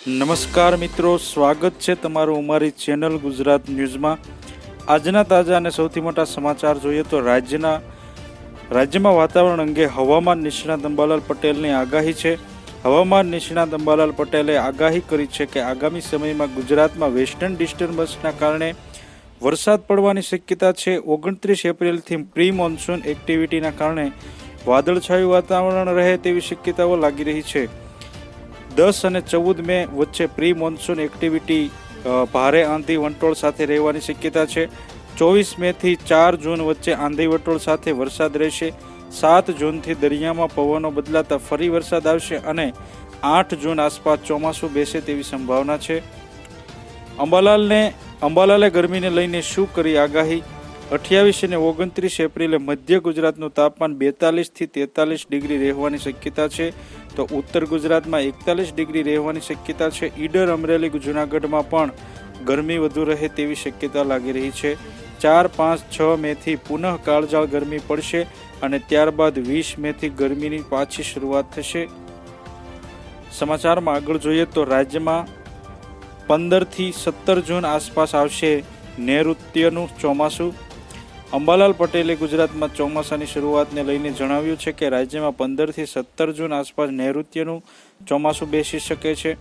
નમસ્કાર મિત્રો, સ્વાગત છે તમારું અમારી ચેનલ ગુજરાત ન્યૂઝમાં। આજના તાજા અને સૌથી મોટા સમાચાર જોઈએ તો રાજ્યમાં વાતાવરણ અંગે હવામાન નિષ્ણાત અંબાલાલ પટેલની આગાહી છે। હવામાન નિષ્ણાત અંબાલાલ પટેલે આગાહી કરી છે કે આગામી સમયમાં ગુજરાતમાં વેસ્ટર્ન ડિસ્ટર્બન્સના કારણે વરસાદ પડવાની શક્યતા છે। 29 એપ્રિલથી પ્રી મોન્સૂન એક્ટિવિટીના કારણે વાદળછાયું વાતાવરણ રહે તેવી શક્યતાઓ લાગી રહી છે। 10 અને 14 મે વચ્ચે પ્રી મોન્સૂન એક્ટિવિટી ભારે આંધી વંટોળ સાથે રહેવાની શક્યતા છે। 24 મે થી 4 જૂન વચ્ચે આંધી વંટોળ સાથે વરસાદ રહેશે। 7 જૂનથી દરિયામાં પવનો બદલાતા ફરી વરસાદ આવશે અને 8 જૂન આસપાસ ચોમાસું બેસે તેવી સંભાવના છે। અંબાલાલે ગરમીને લઈને શું કરી આગાહી? 28 અને 29 એપ્રિલે મધ્ય ગુજરાતનું તાપમાન 42 થી 43 ડિગ્રી રહેવાની શક્યતા છે, તો ઉત્તર ગુજરાતમાં 41 ડિગ્રી રહેવાની શક્યતા છે। ઈડર, અમરેલી, જૂનાગઢમાં પણ ગરમી વધુ રહે તેવી શક્યતા લાગી રહી છે। 4, 5, 6 મે થી પુનઃ કાળઝાળ ગરમી પડશે અને ત્યારબાદ 20 મે થી ગરમીની પાછી શરૂઆત થશે। સમાચારમાં આગળ જોઈએ તો રાજ્યમાં 15 થી 17 જૂન આસપાસ આવશે નૈઋત્યનું ચોમાસું। અંબાલાલ પટેલે ગુજરાતમાં ચોમાસાની શરૂઆતને લઈને જણાવ્યું છે કે રાજ્યમાં 15 થી 17 જૂન આસપાસ નૈઋત્યનું ચોમાસું બેસી શકે છે।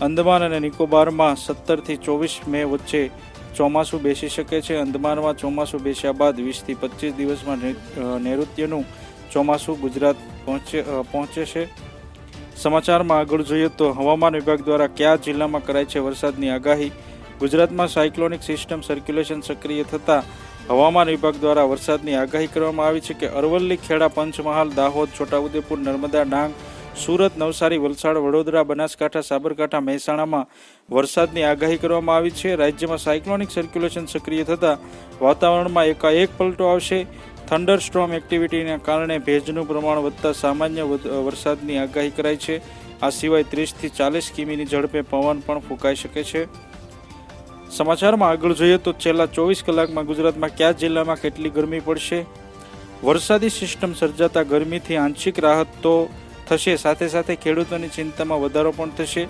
અંદમાન અને નિકોબારમાં 17 થી 24 મે વચ્ચે ચોમાસું બેસી શકે છે। અંદમાનમાં ચોમાસું બેસ્યા બાદ 20 થી 25 દિવસમાં નૈઋત્યનું ચોમાસું ગુજરાત પહોંચે છે। સમાચારમાં આગળ જોઈએ તો હવામાન વિભાગ દ્વારા કયા જિલ્લામાં કરાય છે વરસાદની આગાહી? ગુજરાતમાં સાયક્લોનિક સિસ્ટમ સર્ક્યુલેશન સક્રિય થતા હવામાન વિભાગ દ્વારા વરસાદની આગાહી કરવામાં આવી છે કે અરવલ્લી, ખેડા, પંચમહાલ, દાહોદ, છોટાઉદેપુર, નર્મદા, ડાંગ, સુરત, નવસારી, વલસાડ, વડોદરા, બનાસકાંઠા, સાબરકાંઠા, મહેસાણામાં વરસાદની આગાહી કરવામાં આવી છે। રાજ્યમાં સાયક્લોનિક સર્ક્યુલેશન સક્રિય થતા વાતાવરણમાં એકાએક પલટો આવશે। થંડર સ્ટ્રોમ એક્ટિવિટીના કારણે ભેજનું પ્રમાણ વધતા સામાન્ય વરસાદની આગાહી કરાઈ છે। આ સિવાય 30 થી 40 કિમીની ઝડપે પવન પણ ફૂંકાઈ શકે છે। સમાચારમાં આગળ જોઈએ તો છેલ્લા 24 કલાકમાં ગુજરાતમાં કયા જિલ્લામાં કેટલી ગરમી પડશે? વરસાદી સિસ્ટમ સર્જાતા ગરમીથી આંશિક રાહત તો થશે, સાથે સાથે ખેડૂતોની ચિંતામાં વધારો પણ થશે।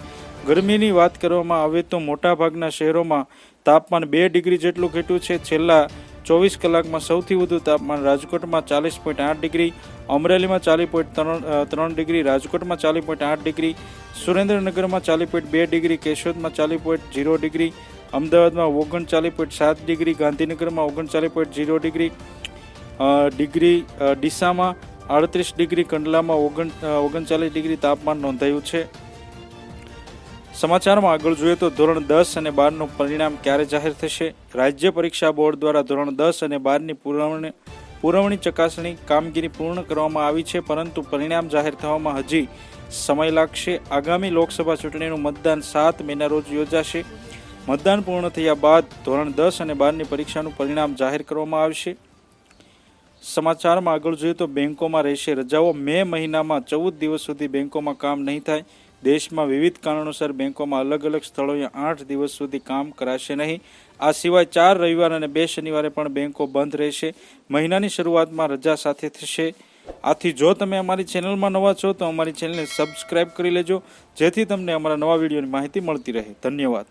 ગરમીની વાત કરવામાં આવે તો મોટાભાગના શહેરોમાં તાપમાન 2 ડિગ્રી જેટલું ઘટ્યું છે। છેલ્લા 24 કલાકમાં સૌથી વધુ તાપમાન રાજકોટમાં 40.8 ડિગ્રી, અમરેલીમાં 40.3 ડિગ્રી, રાજકોટમાં 40.8 ડિગ્રી, સુરેન્દ્રનગરમાં 40.2 ડિગ્રી, કેશોદમાં 40.0 ડિગ્રી, અમદાવાદમાં 39.7 ડિગ્રી, ગાંધીનગરમાં 39.0 ડિગ્રી, ડીસામાં 38 ડિગ્રી, કંડલામાં 39 ડિગ્રી તાપમાન નોંધાયું છે। સમાચારમાં આગળ જોઈએ તો ધોરણ 10 અને 12નું પરિણામ ક્યારે જાહેર થશે? રાજ્ય પરીક્ષા બોર્ડ દ્વારા ધોરણ 10 અને 12ની પુરવણી ચકાસણી કામગીરી પૂર્ણ કરવામાં આવી છે, પરંતુ પરિણામ જાહેર થવામાં હજી સમય લાગશે। આગામી લોકસભા ચૂંટણીનું મતદાન 7 મેના રોજ યોજાશે। મતદાન પૂર્ણ થયા બાદ ધોરણ 10 અને 12ની પરીક્ષાનું પરિણામ જાહેર કરવામાં આવશે। સમાચારમાં આગળ જોઈએ તો બેંકોમાં રહેશે રજાઓ। મે મહિનામાં 14 દિવસ સુધી બેંકોમાં કામ નહીં થાય। દેશમાં વિવિધ કારણોસર બેંકોમાં અલગ અલગ સ્થળોએ 8 દિવસ સુધી કામ કરાશે નહીં। આ સિવાય 4 રવિવાર અને 2 શનિવારે પણ બેંકો બંધ રહેશે। મહિનાની શરૂઆતમાં રજા સાથે થશે। આથી જો તમે અમારી ચેનલમાં નવા છો તો અમારી ચેનલને સબસ્ક્રાઇબ કરી લેજો, જેથી તમને અમારા નવા વિડીયોની માહિતી મળતી રહે। ધન્યવાદ।